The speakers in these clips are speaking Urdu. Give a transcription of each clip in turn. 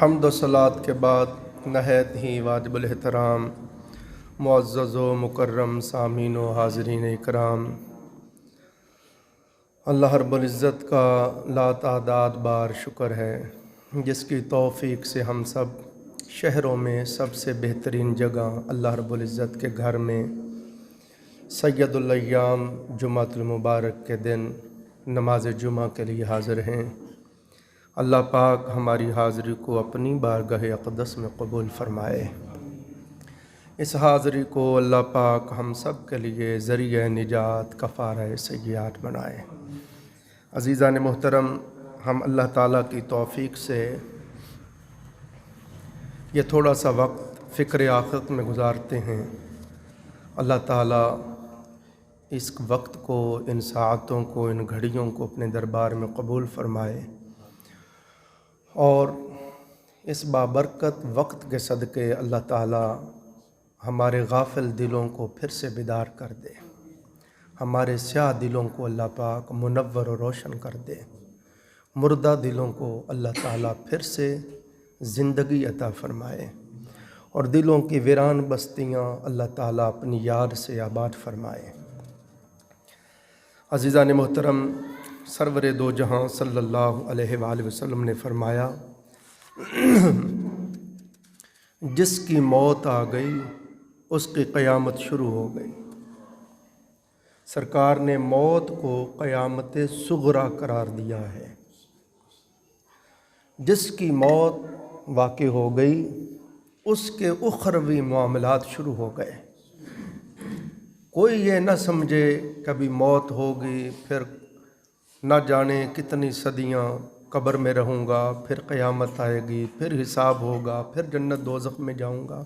حمد و صلات کے بعد نہایت ہی واجب الاحترام معزز و مکرم سامعین و حاضرین اکرام، اللہ رب العزت کا لا تعداد بار شکر ہے جس کی توفیق سے ہم سب شہروں میں سب سے بہترین جگہ اللہ رب العزت کے گھر میں سید الایام جمعۃ المبارک کے دن نماز جمعہ کے لیے حاضر ہیں۔ اللہ پاک ہماری حاضری کو اپنی بارگاہ اقدس میں قبول فرمائے۔ اس حاضری کو اللہ پاک ہم سب کے لیے ذریعہ نجات کفارہ سیئات بنائے۔ عزیزان محترم، ہم اللہ تعالیٰ کی توفیق سے یہ تھوڑا سا وقت فکر آخرت میں گزارتے ہیں۔ اللہ تعالیٰ اس وقت کو، ان ساعتوں کو، ان گھڑیوں کو اپنے دربار میں قبول فرمائے اور اس بابرکت وقت کے صدقے اللہ تعالیٰ ہمارے غافل دلوں کو پھر سے بیدار کر دے، ہمارے سیاہ دلوں کو اللہ پاک منور و روشن کر دے، مردہ دلوں کو اللہ تعالیٰ پھر سے زندگی عطا فرمائے اور دلوں کی ویران بستیاں اللہ تعالیٰ اپنی یاد سے آباد فرمائے۔ عزیزان محترم، سرور دو جہاں صلی اللہ علیہ وآلہ وسلم نے فرمایا، جس کی موت آ گئی اس کی قیامت شروع ہو گئی۔ سرکار نے موت کو قیامت صغریٰ قرار دیا ہے۔ جس کی موت واقع ہو گئی اس کے اخروی معاملات شروع ہو گئے۔ کوئی یہ نہ سمجھے کبھی موت ہوگی، پھر نہ جانے کتنی صدیاں قبر میں رہوں گا، پھر قیامت آئے گی، پھر حساب ہوگا، پھر جنت دوزخ میں جاؤں گا۔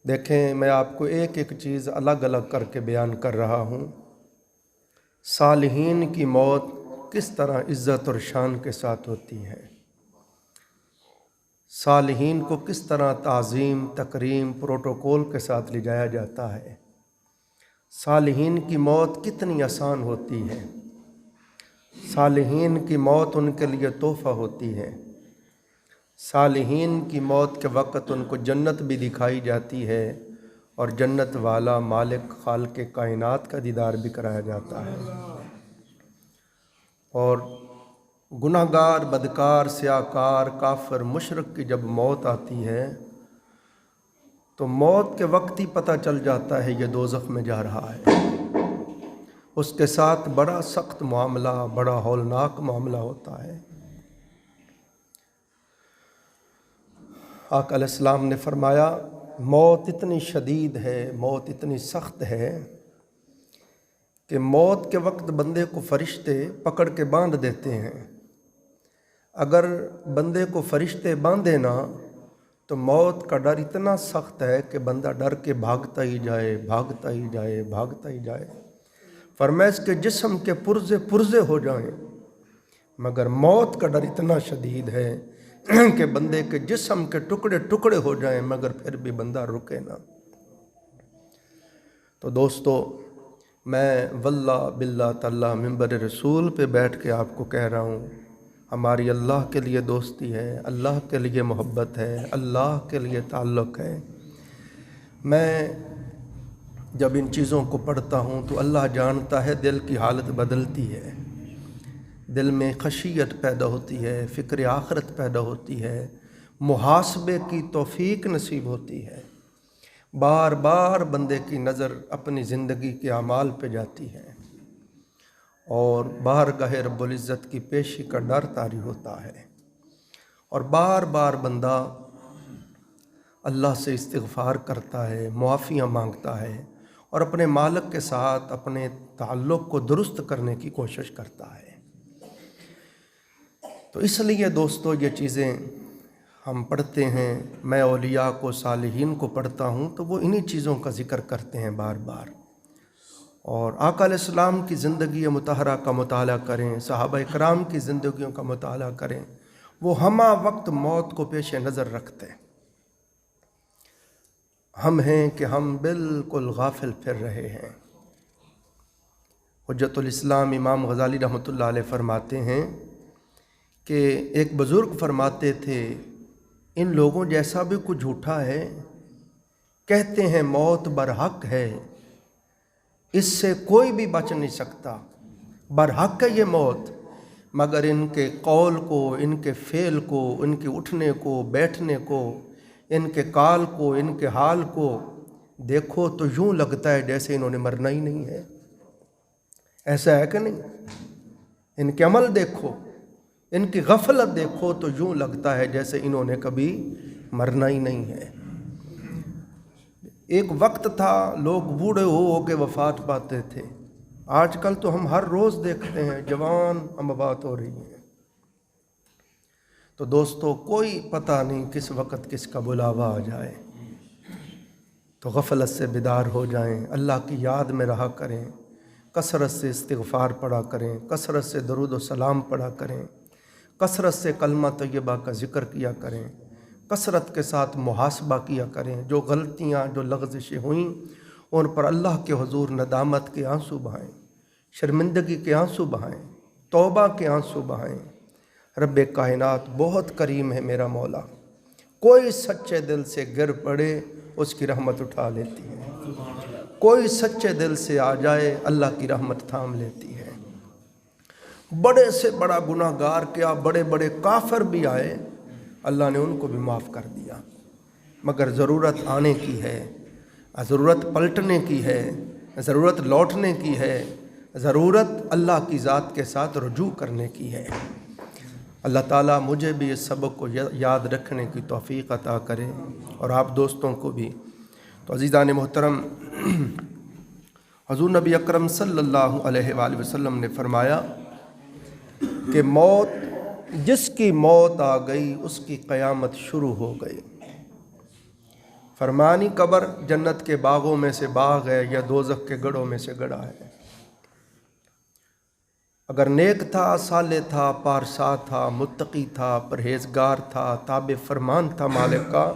دیکھیں، میں آپ کو ایک ایک چیز الگ الگ کر کے بیان کر رہا ہوں۔ صالحین کی موت کس طرح عزت اور شان کے ساتھ ہوتی ہے، صالحین کو کس طرح تعظیم، تکریم، پروٹوکول کے ساتھ لے جایا جاتا ہے، صالحین کی موت کتنی آسان ہوتی ہے، صالحین کی موت ان کے لیے تحفہ ہوتی ہے، صالحین کی موت کے وقت ان کو جنت بھی دکھائی جاتی ہے اور جنت والا مالک خالق کائنات کا دیدار بھی کرایا جاتا ہے۔ اور گناہ گار، بدکار، سیاہکار، کافر، مشرک کی جب موت آتی ہے تو موت کے وقت ہی پتہ چل جاتا ہے یہ دوزخ میں جا رہا ہے۔ اس کے ساتھ بڑا سخت معاملہ، بڑا ہولناک معاملہ ہوتا ہے۔ آقا علیہ السلام نے فرمایا، موت اتنی شدید ہے، موت اتنی سخت ہے کہ موت کے وقت بندے کو فرشتے پکڑ کے باندھ دیتے ہیں۔ اگر بندے کو فرشتے باندھے نہ تو موت کا ڈر اتنا سخت ہے کہ بندہ ڈر کے بھاگتا ہی جائے، بھاگتا ہی جائے، بھاگتا ہی جائے۔ فرمایا اس کے جسم کے پرزے پرزے ہو جائیں، مگر موت کا ڈر اتنا شدید ہے کہ بندے کے جسم کے ٹکڑے ٹکڑے ہو جائیں مگر پھر بھی بندہ رکے نہ۔ تو دوستو، میں واللہ باللہ تعالیٰ منبر رسول پہ بیٹھ کے آپ کو کہہ رہا ہوں، ہماری اللہ کے لیے دوستی ہے، اللہ کے لیے محبت ہے، اللہ کے لیے تعلق ہے۔ میں جب ان چیزوں کو پڑھتا ہوں تو اللہ جانتا ہے دل کی حالت بدلتی ہے، دل میں خشیت پیدا ہوتی ہے، فکر آخرت پیدا ہوتی ہے، محاسبے کی توفیق نصیب ہوتی ہے۔ بار بار بندے کی نظر اپنی زندگی کے اعمال پہ جاتی ہے اور بارگاہ رب العزت کی پیشی کا ڈر طاری ہوتا ہے، اور بار بار بندہ اللہ سے استغفار کرتا ہے، معافیاں مانگتا ہے اور اپنے مالک کے ساتھ اپنے تعلق کو درست کرنے کی کوشش کرتا ہے۔ تو اس لیے دوستو، یہ چیزیں ہم پڑھتے ہیں، میں اولیاء کو، صالحین کو پڑھتا ہوں تو وہ انہی چیزوں کا ذکر کرتے ہیں بار بار۔ اور آقا علیہ السلام کی زندگی مطہرہ کا مطالعہ کریں، صحابہ اکرام کی زندگیوں کا مطالعہ کریں، وہ ہمہ وقت موت کو پیش نظر رکھتے ہیں۔ ہم ہیں کہ ہم بالکل غافل پھر رہے ہیں۔ حجت الاسلام امام غزالی رحمۃ اللہ علیہ فرماتے ہیں کہ ایک بزرگ فرماتے تھے ان لوگوں جیسا بھی کچھ جھوٹا ہے، کہتے ہیں موت برحق ہے، اس سے کوئی بھی بچ نہیں سکتا، برحق ہے یہ موت، مگر ان کے قول کو، ان کے فعل کو، ان کے اٹھنے کو، بیٹھنے کو، ان کے قال کو، ان کے حال کو دیکھو تو یوں لگتا ہے جیسے انہوں نے مرنا ہی نہیں ہے۔ ایسا ہے کہ نہیں؟ ان کے عمل دیکھو، ان کی غفلت دیکھو تو یوں لگتا ہے جیسے انہوں نے کبھی مرنا ہی نہیں ہے۔ ایک وقت تھا لوگ بوڑھے ہو کے وفات پاتے تھے، آج کل تو ہم ہر روز دیکھتے ہیں جوان اموات ہو رہی ہیں۔ تو دوستو کوئی پتہ نہیں کس وقت کس کا بلاوا آ جائے، تو غفلت سے بیدار ہو جائیں، اللہ کی یاد میں رہا کریں، کثرت سے استغفار پڑھا کریں، کثرت سے درود و سلام پڑھا کریں، کثرت سے کلمہ طیبہ کا ذکر کیا کریں، کثرت کے ساتھ محاسبہ کیا کریں، جو غلطیاں جو لغزشیں ہوئیں ان پر اللہ کے حضور ندامت کے آنسو بہائیں، شرمندگی کے آنسو بہائیں، توبہ کے آنسو بہائیں۔ رب کائنات بہت کریم ہے میرا مولا، کوئی سچے دل سے گر پڑے اس کی رحمت اٹھا لیتی ہے، کوئی سچے دل سے آ جائے اللہ کی رحمت تھام لیتی ہے۔ بڑے سے بڑا گناہ گار کیا، بڑے بڑے کافر بھی آئے اللہ نے ان کو بھی معاف کر دیا، مگر ضرورت آنے کی ہے، ضرورت پلٹنے کی ہے، ضرورت لوٹنے کی ہے، ضرورت اللہ کی ذات کے ساتھ رجوع کرنے کی ہے۔ اللہ تعالیٰ مجھے بھی اس سبق کو یاد رکھنے کی توفیق عطا کرے اور آپ دوستوں کو بھی۔ تو عزیزان محترم، حضور نبی اکرم صلی اللہ علیہ وآلہ وسلم نے فرمایا کہ موت، جس کی موت آ گئی اس کی قیامت شروع ہو گئی۔ فرمانی قبر جنت کے باغوں میں سے باغ ہے یا دوزخ کے گڑھوں میں سے گڑھا ہے۔ اگر نیک تھا، صالح تھا، پارسا تھا، متقی تھا، پرہیزگار تھا، تابع فرمان تھا مالک کا،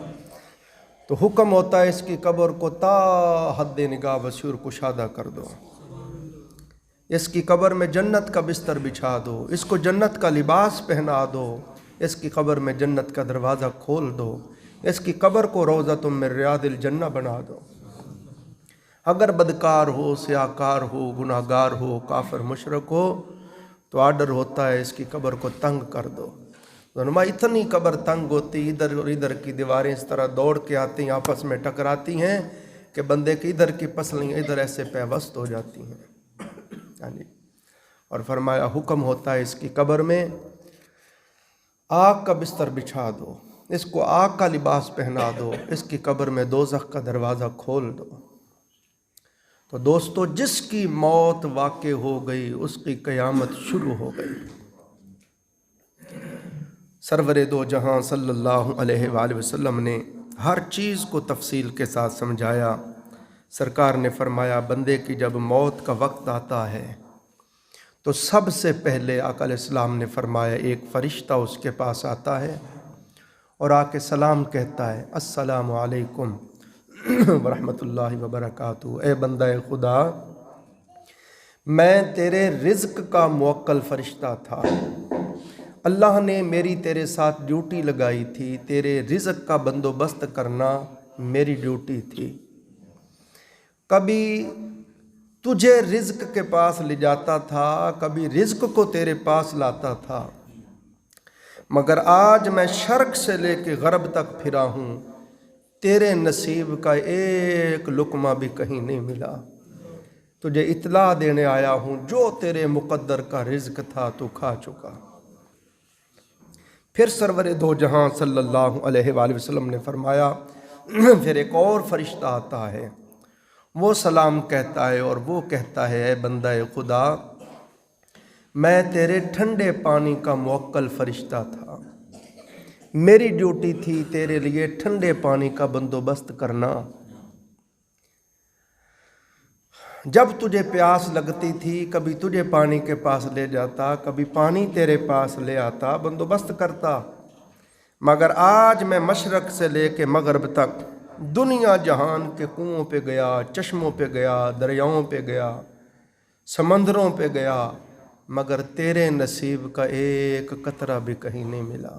تو حکم ہوتا ہے اس کی قبر کو تا حد نگاہ وسیع اور کشادہ کر دو، اس کی قبر میں جنت کا بستر بچھا دو، اس کو جنت کا لباس پہنا دو، اس کی قبر میں جنت کا دروازہ کھول دو، اس کی قبر کو روضۃ من ریاض الجنہ بنا دو۔ اگر بدکار ہو، سیاہکار ہو، گناہ گار ہو، کافر مشرک ہو، تو آرڈر ہوتا ہے اس کی قبر کو تنگ کر دو۔ رونما اتنی قبر تنگ ہوتی، ادھر اور ادھر کی دیواریں اس طرح دوڑ کے آتی ہیں، آپس میں ٹکراتی ہیں کہ بندے کی ادھر کی پسلیاں ادھر ایسے پیوست ہو جاتی ہیں۔ اور فرمایا حکم ہوتا ہے اس کی قبر میں آگ کا بستر بچھا دو، اس کو آگ کا لباس پہنا دو، اس کی قبر میں دوزخ کا دروازہ کھول دو۔ تو دوستو، جس کی موت واقع ہو گئی اس کی قیامت شروع ہو گئی۔ سرور دو جہاں صلی اللہ علیہ وآلہ وسلم نے ہر چیز کو تفصیل کے ساتھ سمجھایا۔ سرکار نے فرمایا بندے کی جب موت کا وقت آتا ہے تو سب سے پہلے آقا علیہ السلام نے فرمایا ایک فرشتہ اس کے پاس آتا ہے اور آ کے سلام کہتا ہے، السلام علیکم ورحمۃ اللہ وبرکاتہ۔ اے بندہ خدا، میں تیرے رزق کا موکل فرشتہ تھا، اللہ نے میری تیرے ساتھ ڈیوٹی لگائی تھی، تیرے رزق کا بندوبست کرنا میری ڈیوٹی تھی۔ کبھی تجھے رزق کے پاس لے جاتا تھا، کبھی رزق کو تیرے پاس لاتا تھا، مگر آج میں شرق سے لے کے غرب تک پھرا ہوں، تیرے نصیب کا ایک لقمہ بھی کہیں نہیں ملا، تجھے اطلاع دینے آیا ہوں جو تیرے مقدر کا رزق تھا تو کھا چکا۔ پھر سرور دو جہاں صلی اللہ علیہ وآلہ وسلم نے فرمایا پھر ایک اور فرشتہ آتا ہے، وہ سلام کہتا ہے اور وہ کہتا ہے، اے بندہ خدا، میں تیرے ٹھنڈے پانی کا موکل فرشتہ تھا، میری ڈیوٹی تھی تیرے لیے ٹھنڈے پانی کا بندوبست کرنا۔ جب تجھے پیاس لگتی تھی کبھی تجھے پانی کے پاس لے جاتا، کبھی پانی تیرے پاس لے آتا، بندوبست کرتا، مگر آج میں مشرق سے لے کے مغرب تک دنیا جہان کے کنوؤں پہ گیا، چشموں پہ گیا، دریاؤں پہ گیا، سمندروں پہ گیا، مگر تیرے نصیب کا ایک قطرہ بھی کہیں نہیں ملا،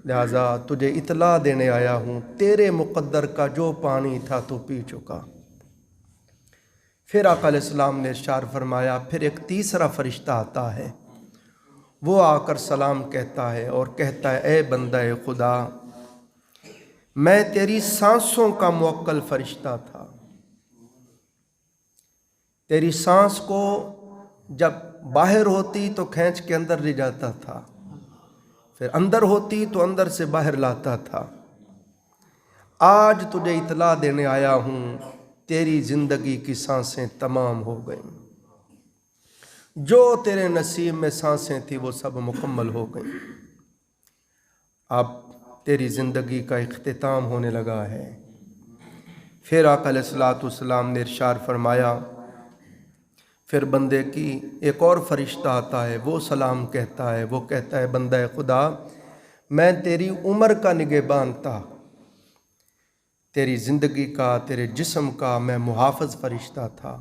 لہٰذا تجھے اطلاع دینے آیا ہوں تیرے مقدر کا جو پانی تھا تو پی چکا۔ پھر آقا علیہ السلام نے ارشاد فرمایا پھر ایک تیسرا فرشتہ آتا ہے، وہ آ کر سلام کہتا ہے اور کہتا ہے اے بندہ خدا، میں تیری سانسوں کا موکل فرشتہ تھا، تیری سانس کو جب باہر ہوتی تو کھینچ کے اندر لے جاتا تھا، پھر اندر ہوتی تو اندر سے باہر لاتا تھا۔ آج تجھے اطلاع دینے آیا ہوں تیری زندگی کی سانسیں تمام ہو گئیں، جو تیرے نصیب میں سانسیں تھیں وہ سب مکمل ہو گئیں، اب تیری زندگی کا اختتام ہونے لگا ہے۔ پھر آقا علیہ السلام نے ارشاد فرمایا پھر بندے کی ایک اور فرشتہ آتا ہے، وہ سلام کہتا ہے، وہ کہتا ہے بندہ خدا، میں تیری عمر کا نگہبان تھا، تیری زندگی کا، تیرے جسم کا میں محافظ فرشتہ تھا،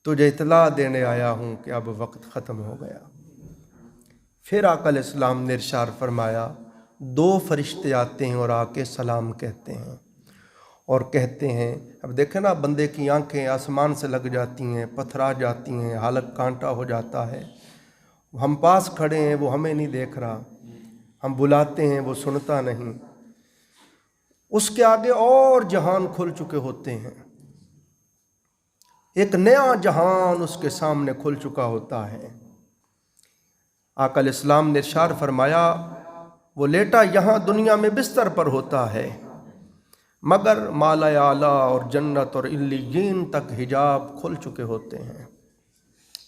تجھے اطلاع دینے آیا ہوں کہ اب وقت ختم ہو گیا۔ پھر آقا علیہ السلام نے ارشاد فرمایا دو فرشتے آتے ہیں اور آ کے سلام کہتے ہیں اور کہتے ہیں، اب دیکھیں نا بندے کی آنکھیں آسمان سے لگ جاتی ہیں، پتھرا جاتی ہیں، حلق کانٹا ہو جاتا ہے، ہم پاس کھڑے ہیں وہ ہمیں نہیں دیکھ رہا، ہم بلاتے ہیں وہ سنتا نہیں، اس کے آگے اور جہان کھل چکے ہوتے ہیں، ایک نیا جہان اس کے سامنے کھل چکا ہوتا ہے۔ آقا علیہ السلام نے ارشاد فرمایا وہ لیٹا یہاں دنیا میں بستر پر ہوتا ہے، مگر مالا اعلیٰ اور جنت اور علیین تک حجاب کھل چکے ہوتے ہیں،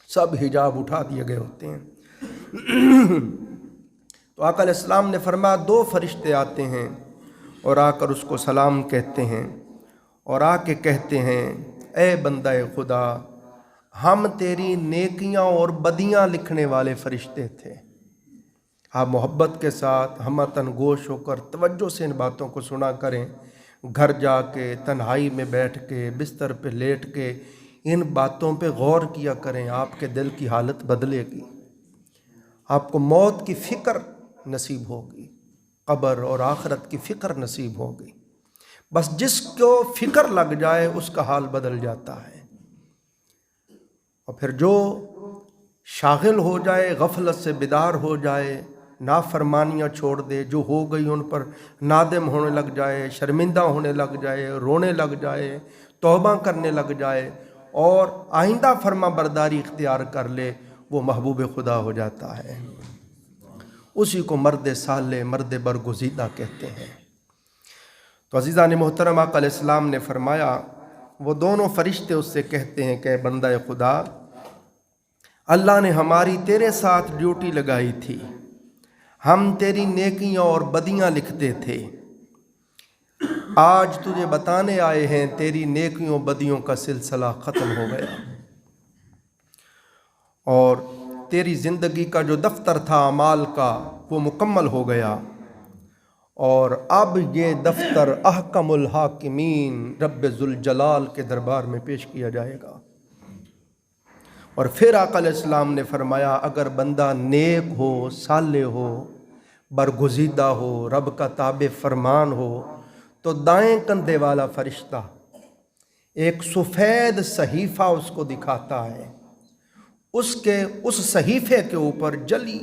سب حجاب اٹھا دیے گئے ہوتے ہیں۔ تو آقا علیہ السلام نے فرمایا دو فرشتے آتے ہیں اور آ کر اس کو سلام کہتے ہیں اور آ کے کہتے ہیں اے بندہ خدا، ہم تیری نیکیاں اور بدیاں لکھنے والے فرشتے تھے، آپ محبت کے ساتھ ہمتن گوش ہو کر توجہ سے ان باتوں کو سنا کریں، گھر جا کے تنہائی میں بیٹھ کے بستر پہ لیٹ کے ان باتوں پہ غور کیا کریں، آپ کے دل کی حالت بدلے گی، آپ کو موت کی فکر نصیب ہوگی، قبر اور آخرت کی فکر نصیب ہوگی، بس جس کو فکر لگ جائے اس کا حال بدل جاتا ہے، اور پھر جو شاغل ہو جائے، غفلت سے بیدار ہو جائے، نافرمانیاں چھوڑ دے، جو ہو گئی ان پر نادم ہونے لگ جائے، شرمندہ ہونے لگ جائے، رونے لگ جائے، توبہ کرنے لگ جائے اور آئندہ فرما برداری اختیار کر لے، وہ محبوب خدا ہو جاتا ہے، اسی کو مرد صالح، مرد برگزیدہ کہتے ہیں۔ تو عزیزان محترم، آقا علیہ السلام نے فرمایا وہ دونوں فرشتے اس سے کہتے ہیں کہ بندہ خدا، اللہ نے ہماری تیرے ساتھ ڈیوٹی لگائی تھی، ہم تیری نیکیاں اور بدیاں لکھتے تھے، آج تجھے بتانے آئے ہیں تیری نیکیوں بدیوں کا سلسلہ ختم ہو گیا اور تیری زندگی کا جو دفتر تھا اعمال کا وہ مکمل ہو گیا، اور اب یہ دفتر احکم الحاکمین رب ذوالجلال کے دربار میں پیش کیا جائے گا۔ اور پھر آقا علیہ السلام نے فرمایا اگر بندہ نیک ہو، صالح ہو، برگزیدہ ہو، رب کا تابع فرمان ہو، تو دائیں کندھے والا فرشتہ ایک سفید صحیفہ اس کو دکھاتا ہے، اس صحیفے کے اوپر جلی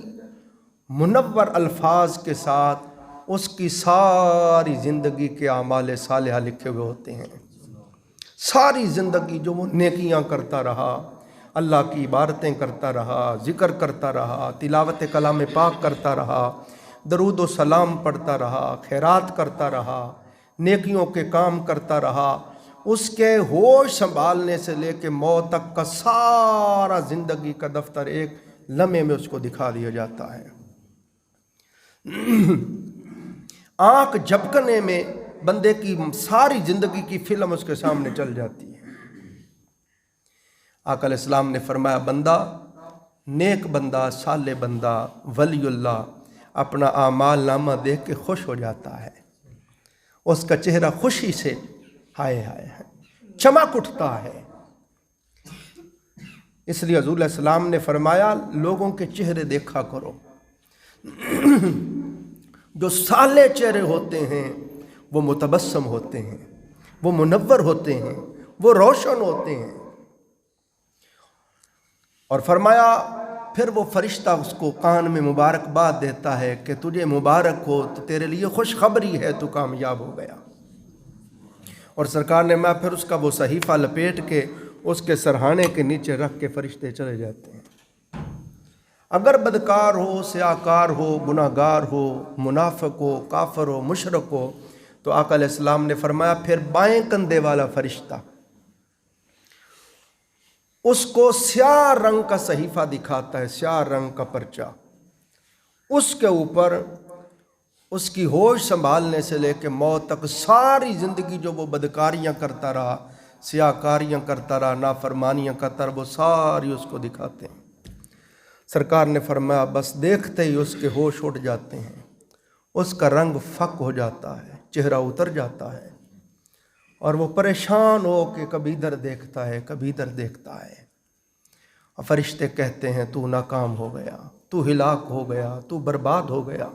منور الفاظ کے ساتھ اس کی ساری زندگی کے اعمال صالحہ لکھے ہوئے ہوتے ہیں، ساری زندگی جو وہ نیکیاں کرتا رہا، اللہ کی عبادتیں کرتا رہا، ذکر کرتا رہا، تلاوت کلام پاک کرتا رہا، درود و سلام پڑھتا رہا، خیرات کرتا رہا، نیکیوں کے کام کرتا رہا، اس کے ہوش سنبھالنے سے لے کے موت تک کا سارا زندگی کا دفتر ایک لمحے میں اس کو دکھا دیا جاتا ہے۔ آنکھ جھپکنے میں بندے کی ساری زندگی کی فلم اس کے سامنے چل جاتی ہے۔ آقا علیہ السلام نے فرمایا بندہ، نیک بندہ، صالح بندہ، ولی اللہ اپنا اعمال نامہ دیکھ کے خوش ہو جاتا ہے، اس کا چہرہ خوشی سے ہائے ہائے چمک اٹھتا ہے، اس لیے حضور علیہ السلام نے فرمایا لوگوں کے چہرے دیکھا کرو، جو صالح چہرے ہوتے ہیں وہ متبسم ہوتے ہیں، وہ منور ہوتے ہیں، وہ روشن ہوتے ہیں۔ اور فرمایا پھر وہ فرشتہ اس کو کان میں مبارکباد دیتا ہے کہ تجھے مبارک ہو، تو تیرے لیے خوشخبری ہے، تو کامیاب ہو گیا۔ اور سرکار نے پھر اس کا وہ صحیفہ لپیٹ کے اس کے سرہانے کے نیچے رکھ کے فرشتے چلے جاتے ہیں۔ اگر بدکار ہو، سیاکار ہو، گناہ گار ہو، منافق ہو، کافر ہو، مشرک ہو، تو آقا علیہ السلام نے فرمایا پھر بائیں کندھے والا فرشتہ اس کو سیاہ رنگ کا صحیفہ دکھاتا ہے، سیاہ رنگ کا پرچہ، اس کے اوپر اس کی ہوش سنبھالنے سے لے کے موت تک ساری زندگی جو وہ بدکاریاں کرتا رہا، سیاکاریاں کرتا رہا، نافرمانیاں کرتا رہا، وہ ساری اس کو دکھاتے ہیں۔ سرکار نے فرمایا بس دیکھتے ہی اس کے ہوش اٹھ جاتے ہیں، اس کا رنگ فک ہو جاتا ہے، چہرہ اتر جاتا ہے، اور وہ پریشان ہو کہ کبھی ادھر دیکھتا ہے، کبھی ادھر دیکھتا ہے۔ اور فرشتے کہتے ہیں تو ناکام ہو گیا، تو ہلاک ہو گیا، تو برباد ہو گیا۔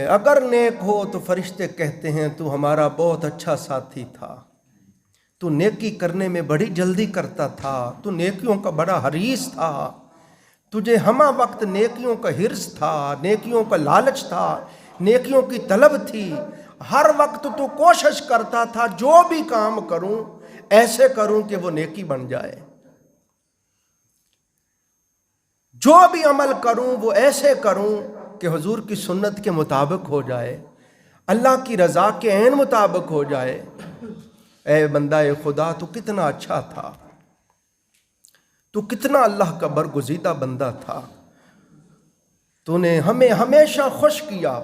اگر نیک ہو تو فرشتے کہتے ہیں تو ہمارا بہت اچھا ساتھی تھا، تو نیکی کرنے میں بڑی جلدی کرتا تھا، تو نیکیوں کا بڑا حریص تھا، تجھے ہمہ وقت نیکیوں کا حرص تھا، نیکیوں کا لالچ تھا، نیکیوں کی طلب تھی، ہر وقت تو کوشش کرتا تھا جو بھی کام کروں ایسے کروں کہ وہ نیکی بن جائے، جو بھی عمل کروں وہ ایسے کروں کہ حضور کی سنت کے مطابق ہو جائے، اللہ کی رضا کے عین مطابق ہو جائے۔ اے بندہ خدا تو کتنا اچھا تھا، تو کتنا اللہ کا برگزیدہ بندہ تھا، تو نے ہمیں ہمیشہ خوش کیا۔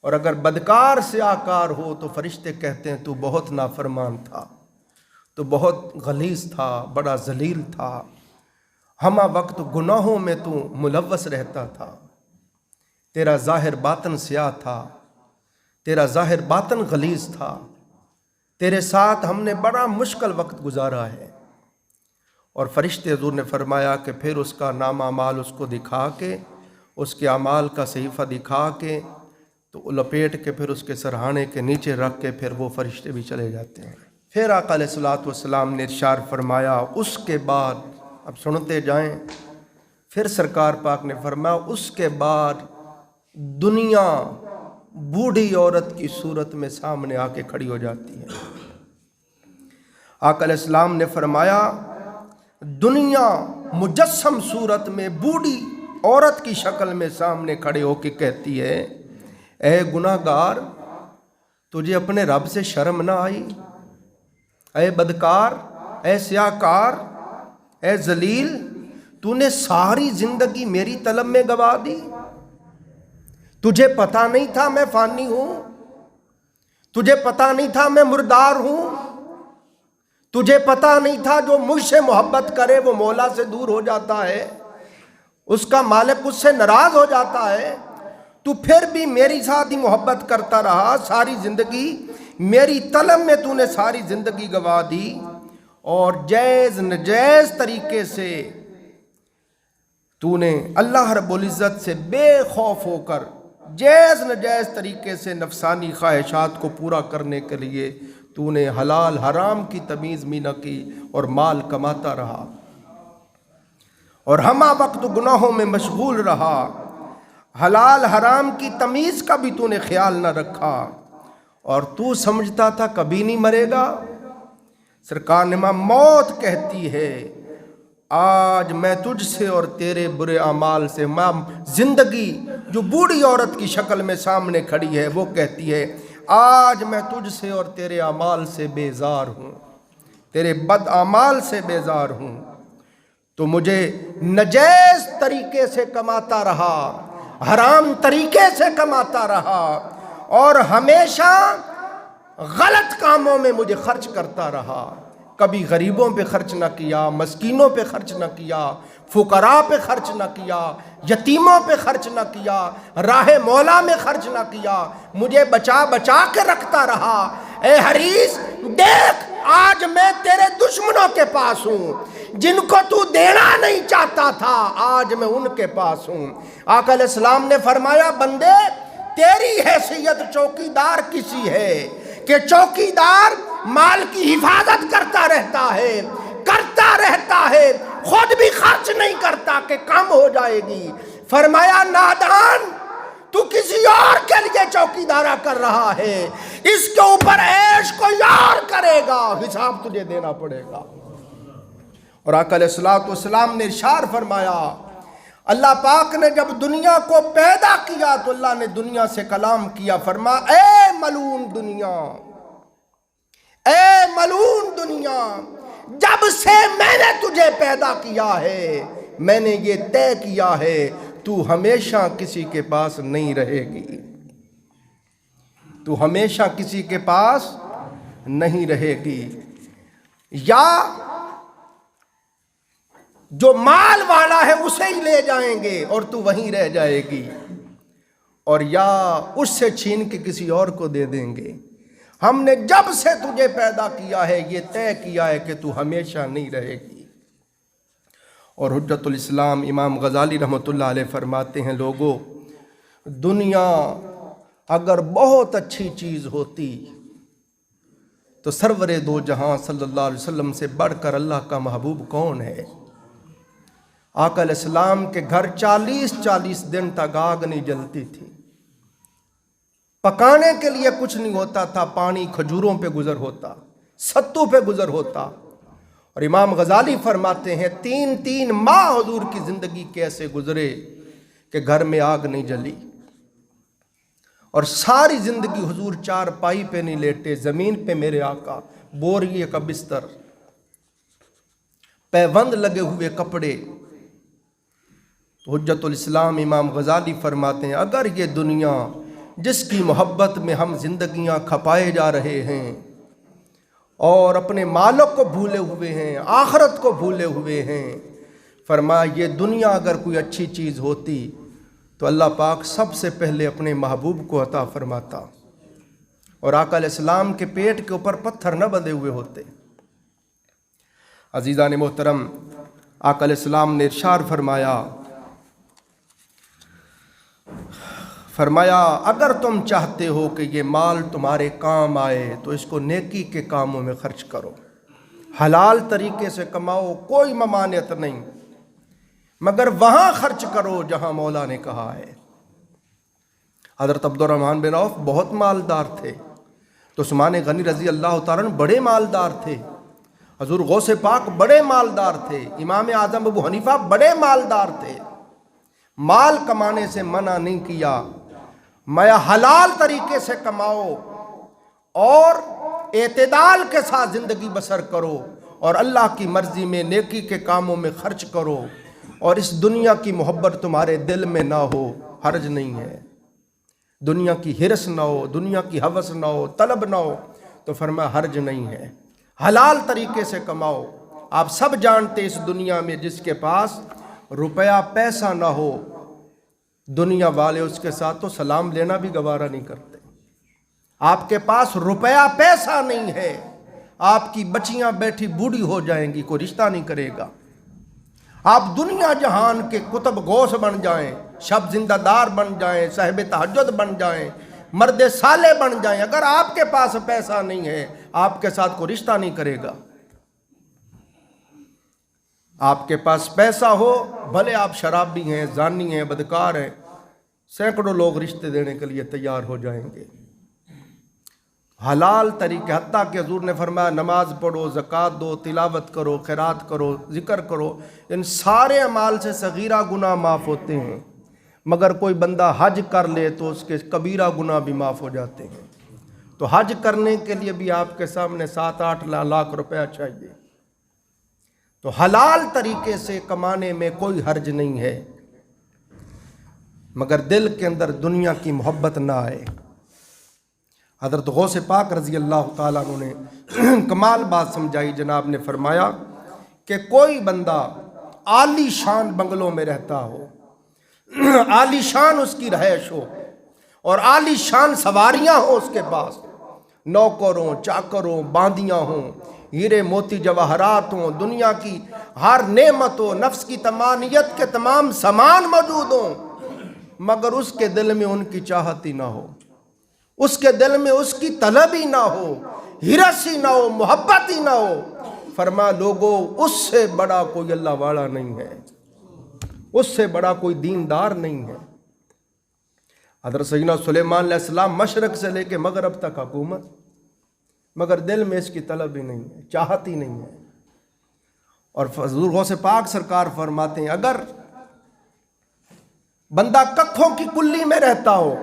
اور اگر بدکار سیاکار ہو تو فرشتے کہتے ہیں تو بہت نافرمان تھا، تو بہت غلیظ تھا، بڑا ذلیل تھا، ہمہ وقت گناہوں میں تو ملوث رہتا تھا، تیرا ظاہر باطن سیاہ تھا، تیرا ظاہر باطن غلیظ تھا، تیرے ساتھ ہم نے بڑا مشکل وقت گزارا ہے۔ اور فرشتے حضور نے فرمایا کہ پھر اس کا نام اعمال اس کو دکھا کے، اس کے اعمال کا صحیفہ دکھا کے، تو لپیٹ کے پھر اس کے سرہانے کے نیچے رکھ کے پھر وہ فرشتے بھی چلے جاتے ہیں۔ پھر آقا علیہ الصلوۃ والسلام نے ارشاد فرمایا اس کے بعد، اب سنتے جائیں، پھر سرکار پاک نے فرمایا اس کے بعد دنیا بوڑھی عورت کی صورت میں سامنے آ کے کھڑی ہو جاتی ہے۔ آقا علیہ السلام نے فرمایا دنیا مجسم صورت میں بوڑھی عورت کی شکل میں سامنے کھڑے ہو کے کہتی ہے اے گناہ گار، تجھے اپنے رب سے شرم نہ آئی؟ اے بدکار، اے سیاکار، اے ذلیل، تو نے ساری زندگی میری طلب میں گوا دی، تجھے پتا نہیں تھا میں فانی ہوں، تجھے پتا نہیں تھا میں مردار ہوں، تجھے پتا نہیں تھا جو مجھ سے محبت کرے وہ مولا سے دور ہو جاتا ہے، اس کا مالک اس سے ناراض ہو جاتا ہے، تو پھر بھی میری ساتھ ہی محبت کرتا رہا، ساری زندگی میری طلب میں تو نے ساری زندگی گوا دی، اور جائز نجائز طریقے سے تو نے اللہ رب العزت سے بے خوف ہو کر جائز نجائز طریقے سے نفسانی خواہشات کو پورا کرنے کے لیے تو نے حلال حرام کی تمیز بھی نہ کی اور مال کماتا رہا، اور ہمہ وقت گناہوں میں مشغول رہا، حلال حرام کی تمیز کا بھی تو نے خیال نہ رکھا، اور تو سمجھتا تھا کبھی نہیں مرے گا۔ سرکار نے موت کہتی ہے آج میں تجھ سے اور تیرے برے اعمال سے، زندگی جو بوڑھی عورت کی شکل میں سامنے کھڑی ہے وہ کہتی ہے آج میں تجھ سے اور تیرے اعمال سے بیزار ہوں، تیرے بد اعمال سے بیزار ہوں، تو مجھے نجائز طریقے سے کماتا رہا، حرام طریقے سے کماتا رہا، اور ہمیشہ غلط کاموں میں مجھے خرچ کرتا رہا، کبھی غریبوں پہ خرچ نہ کیا، مسکینوں پہ خرچ نہ کیا، فقراء پہ خرچ نہ کیا، یتیموں پہ خرچ نہ کیا، راہ مولا میں خرچ نہ کیا، مجھے بچا بچا کے رکھتا رہا۔ اے حریص دیکھ آج میں تیرے دشمنوں کے پاس ہوں، جن کو تو دینا نہیں چاہتا تھا آج میں ان کے پاس ہوں۔ آقا علیہ السلام نے فرمایا بندے تیری حیثیت چوکیدار کسی ہے کہ چوکیدار مال کی حفاظت کرتا رہتا ہے، خود بھی خرچ نہیں کرتا کہ کم ہو جائے گی۔ فرمایا نادان تو کسی اور کے لیے چوکیدارا کر رہا ہے، اس کے اوپر عیش کوئی اور کرے گا، حساب تجھے دینا پڑے گا۔ اور آقا علیہ السلام نے ارشاد فرمایا اللہ پاک نے جب دنیا کو پیدا کیا تو اللہ نے دنیا سے کلام کیا، فرما اے ملعون دنیا، اے ملعون دنیا، جب سے میں نے تجھے پیدا کیا ہے میں نے یہ طے کیا ہے تو ہمیشہ کسی کے پاس نہیں رہے گی، تو ہمیشہ کسی کے پاس نہیں رہے گی، یا جو مال والا ہے اسے ہی لے جائیں گے اور تو وہیں رہ جائے گی، اور یا اس سے چھین کے کسی اور کو دے دیں گے۔ ہم نے جب سے تجھے پیدا کیا ہے یہ طے کیا ہے کہ تو ہمیشہ نہیں رہے گی۔ اور حجت الاسلام امام غزالی رحمۃ اللہ علیہ فرماتے ہیں لوگوں، دنیا اگر بہت اچھی چیز ہوتی تو سرور دو جہاں صلی اللہ علیہ وسلم سے بڑھ کر اللہ کا محبوب کون ہے؟ آقا علیہ السلام کے گھر 40 دن تک آگ نہیں جلتی تھی، پکانے کے لیے کچھ نہیں ہوتا تھا، پانی کھجوروں پہ گزر ہوتا، ستو پہ گزر ہوتا۔ اور امام غزالی فرماتے ہیں 3 ماہ حضور کی زندگی کیسے گزرے کہ گھر میں آگ نہیں جلی، اور ساری زندگی حضور چارپائی پہ نہیں لیٹے، زمین پہ میرے آقا، بوریے کا بستر، پیوند لگے ہوئے کپڑے۔ تو حجت الاسلام امام غزالی فرماتے ہیں اگر یہ دنیا جس کی محبت میں ہم زندگیاں کھپائے جا رہے ہیں اور اپنے مالوں کو بھولے ہوئے ہیں، آخرت کو بھولے ہوئے ہیں، فرمایا یہ دنیا اگر کوئی اچھی چیز ہوتی تو اللہ پاک سب سے پہلے اپنے محبوب کو عطا فرماتا، اور آقا علیہ السلام کے پیٹ کے اوپر پتھر نہ بندھے ہوئے ہوتے۔ عزیزان محترم، آقا علیہ السلام نے ارشاد فرمایا اگر تم چاہتے ہو کہ یہ مال تمہارے کام آئے تو اس کو نیکی کے کاموں میں خرچ کرو، حلال طریقے سے کماؤ، کوئی ممانعت نہیں، مگر وہاں خرچ کرو جہاں مولا نے کہا ہے۔ حضرت عبد الرحمن بن عوف بہت مالدار تھے، تو عثمان غنی رضی اللہ تعالیٰ عنہ بڑے مالدار تھے، حضور غوث پاک بڑے مالدار تھے، امام اعظم ابو حنیفہ بڑے مالدار تھے۔ مال کمانے سے منع نہیں کیا، میں حلال طریقے سے کماؤ اور اعتدال کے ساتھ زندگی بسر کرو، اور اللہ کی مرضی میں نیکی کے کاموں میں خرچ کرو، اور اس دنیا کی محبت تمہارے دل میں نہ ہو، حرج نہیں ہے، دنیا کی ہرس نہ ہو، دنیا کی ہوس نہ ہو، طلب نہ ہو، تو فرمایا حرج نہیں ہے، حلال طریقے سے کماؤ۔ آپ سب جانتے اس دنیا میں جس کے پاس روپیہ پیسہ نہ ہو، دنیا والے اس کے ساتھ تو سلام لینا بھی گوارا نہیں کرتے۔ آپ کے پاس روپیہ پیسہ نہیں ہے، آپ کی بچیاں بیٹھی بوڑھی ہو جائیں گی، کوئی رشتہ نہیں کرے گا۔ آپ دنیا جہان کے کتب غوث بن جائیں، شب زندہ دار بن جائیں، صاحب تہجد بن جائیں، مرد صالح بن جائیں، اگر آپ کے پاس پیسہ نہیں ہے آپ کے ساتھ کوئی رشتہ نہیں کرے گا۔ آپ کے پاس پیسہ ہو، بھلے آپ شرابی ہیں، زانی ہیں، بدکار ہیں، سینکڑوں لوگ رشتے دینے کے لیے تیار ہو جائیں گے۔ حلال طریقے، حتیٰ کہ حضور نے فرمایا نماز پڑھو، زکوٰۃ دو، تلاوت کرو، خیرات کرو، ذکر کرو، ان سارے اعمال سے صغیرہ گناہ معاف ہوتے ہیں، مگر کوئی بندہ حج کر لے تو اس کے کبیرہ گناہ بھی معاف ہو جاتے ہیں۔ تو حج کرنے کے لیے بھی آپ کے سامنے 7-8 لاکھ روپیہ چاہیے۔ تو حلال طریقے سے کمانے میں کوئی حرج نہیں ہے، مگر دل کے اندر دنیا کی محبت نہ آئے۔ حضرت غوث پاک رضی اللہ تعالیٰ عنہ نے کمال بات سمجھائی، جناب نے فرمایا کہ کوئی بندہ عالی شان بنگلوں میں رہتا ہو، عالی شان اس کی رہائش ہو، اور عالی شان سواریاں ہوں اس کے پاس، نوکروں، چاکروں، باندیاں ہوں، ہیرے موتی جواہرات ہوں، دنیا کی ہر نعمت ہو، نفس کی تمانیت کے تمام سامان موجود ہوں، مگر اس کے دل میں ان کی چاہت ہی نہ ہو، اس کے دل میں اس کی طلب ہی نہ ہو، ہرس ہی نہ ہو، محبت ہی نہ ہو، فرما لوگو اس سے بڑا کوئی اللہ والا نہیں ہے، اس سے بڑا کوئی دیندار نہیں ہے۔ حضرت سیدنا سلیمان علیہ السلام مشرق سے لے کے مغرب تک حکومت، مگر دل میں اس کی طلب ہی نہیں ہے، چاہت ہی نہیں ہے۔ اور حضور غوث پاک سرکار فرماتے ہیں اگر بندہ ککھوں کی کلی میں رہتا ہو،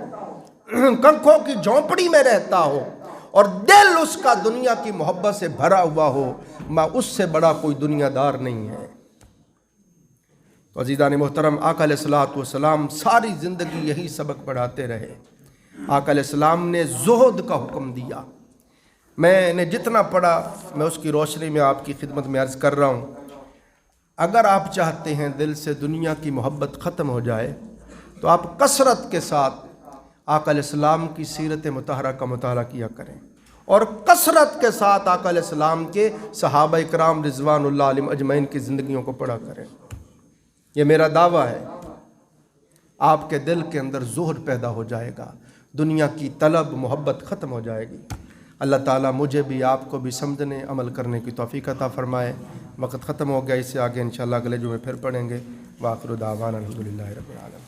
ککھوں کی جھونپڑی میں رہتا ہو، اور دل اس کا دنیا کی محبت سے بھرا ہوا ہو، ماں اس سے بڑا کوئی دنیا دار نہیں ہے۔ تو عزیزان محترم، آقا علیہ السلام ساری زندگی یہی سبق پڑھاتے رہے۔ آقا علیہ السلام نے زہد کا حکم دیا۔ میں نے جتنا پڑھا میں اس کی روشنی میں آپ کی خدمت میں عرض کر رہا ہوں۔ اگر آپ چاہتے ہیں دل سے دنیا کی محبت ختم ہو جائے تو آپ کثرت کے ساتھ آقا علیہ السلام کی سیرت مطہرہ کا مطالعہ کیا کریں، اور کثرت کے ساتھ آقا علیہ السلام کے صحابہ اکرام رضوان اللہ علیہم اجمعین کی زندگیوں کو پڑھا کریں۔ یہ میرا دعویٰ ہے، آپ کے دل کے اندر زہد پیدا ہو جائے گا، دنیا کی طلب محبت ختم ہو جائے گی۔ اللہ تعالیٰ مجھے بھی آپ کو بھی سمجھنے عمل کرنے کی توفیق عطا فرمائے۔ وقت ختم ہو گیا، اس سے آگے انشاءاللہ اگلے جمعے پھر پڑھیں گے۔ وآخر دعوانا الحمدللہ رب العالمین۔